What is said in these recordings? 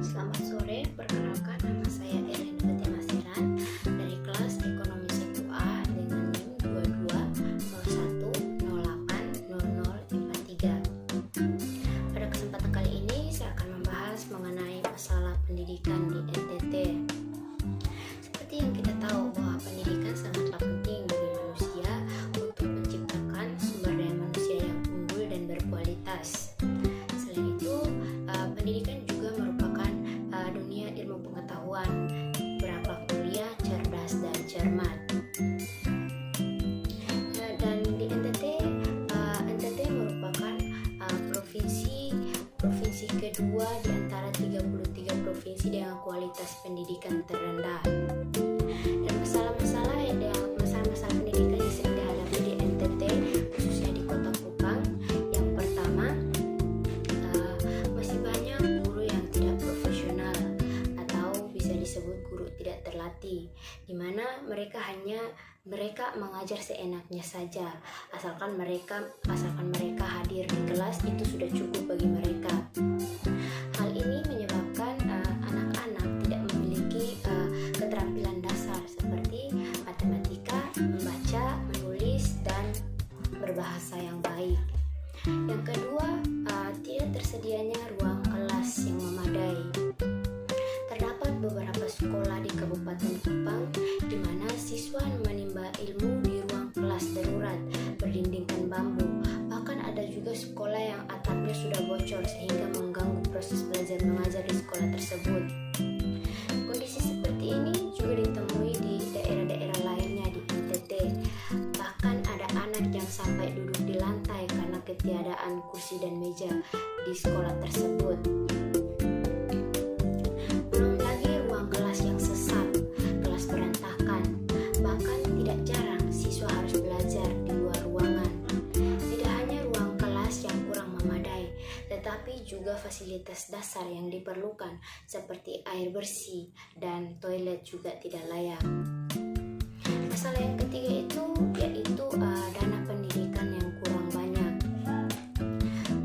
Selamat sore, perkenalkan nama saya Erlin Fatima Seran dari kelas Ekonomi 1A dengan NIM 2201080043. Pada kesempatan kali ini saya akan membahas mengenai masalah pendidikan di NTT. Seperti yang kita tahu bahwa pendidikan sangatlah penting bagi manusia untuk menciptakan sumber daya manusia yang unggul dan berkualitas. Selain itu, pendidikan juga merupakan dunia ilmu pengetahuan, berakhlak mulia, cerdas, dan cermat. Dan di NTT merupakan provinsi kedua di antara 33 provinsi dengan kualitas pendidikan terendah. Dan masalah-masalah pendidikan yang sering dihadapi di NTT, khususnya di Kota Kupang, yang pertama, masih banyak guru yang tidak profesional atau bisa disebut guru tidak terlatih, di mana mereka mengajar seenaknya saja, asalkan mereka hadir di kelas itu sudah cukup bagi mereka. Hal ini menyebabkan anak-anak tidak memiliki keterampilan dasar seperti matematika, membaca, menulis, dan berbahasa yang baik. Yang kedua, tidak tersedianya ruang kelas yang memadai. Terdapat beberapa sekolah di Kabupaten Kupang di mana siswa menimba ilmu di ruang kelas darurat berdindingkan bambu. Bahkan ada juga sekolah yang atapnya sudah bocor sehingga mengganggu proses belajar mengajar di sekolah tersebut. Kondisi seperti ini juga ditemui di daerah-daerah lainnya di NTT. Bahkan ada anak yang sampai duduk di lantai karena ketiadaan kursi dan meja di sekolah tersebut. Belum lagi ruang kelas yang sesat, kelas berantakan. Bahkan tidak jarang siswa harus belajar di luar ruangan. Tidak hanya ruang kelas yang kurang memadai, tetapi juga fasilitas dasar yang diperlukan seperti air bersih dan toilet juga tidak layak. Masalah yang ketiga yaitu dana pendidikan yang kurang banyak.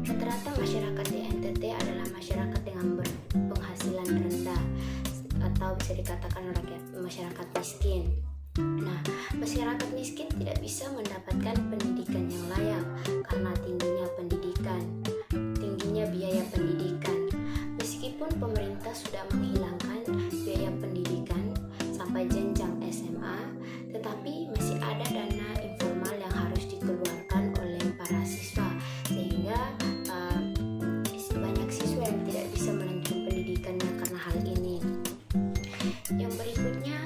Rata-rata masyarakat di NTT adalah masyarakat dengan berpenghasilan rendah atau bisa dikatakan masyarakat miskin. Nah, masyarakat miskin tidak bisa mendapatkan pendidikan yang layak karena tingginya biaya pendidikan. Meskipun pemerintah sudah menghilangkan biaya pendidikan sampai jenjang SMA, tetapi masih ada dana informal yang harus dikeluarkan oleh para siswa, sehingga banyak siswa yang tidak bisa melanjutkan pendidikannya karena hal ini. Yang berikutnya,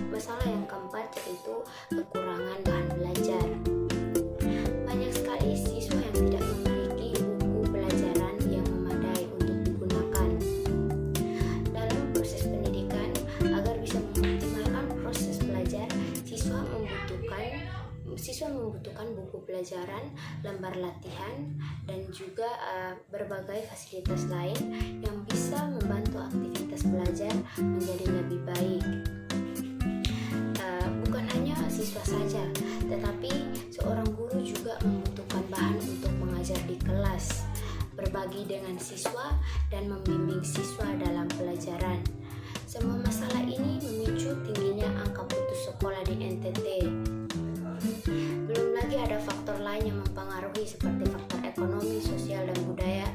masalah yang keempat yaitu kekurangan bahan belajar. Banyak sekali siswa yang tidak memiliki buku pelajaran yang memadai untuk digunakan dalam proses pendidikan. Agar bisa mengoptimalkan proses belajar, siswa membutuhkan buku pelajaran, lembar latihan, dan juga berbagai fasilitas lain yang bisa membantu aktivitas belajar menjadi lebih baik. Bukan hanya siswa saja, tetapi seorang guru juga membutuhkan bahan untuk mengajar di kelas, berbagi dengan siswa, dan membimbing siswa dalam pelajaran. Semua masalah ini memicu tingginya angka putus sekolah di NTT. Belum lagi ada faktor lain yang mempengaruhi seperti faktor ekonomi, sosial, dan budaya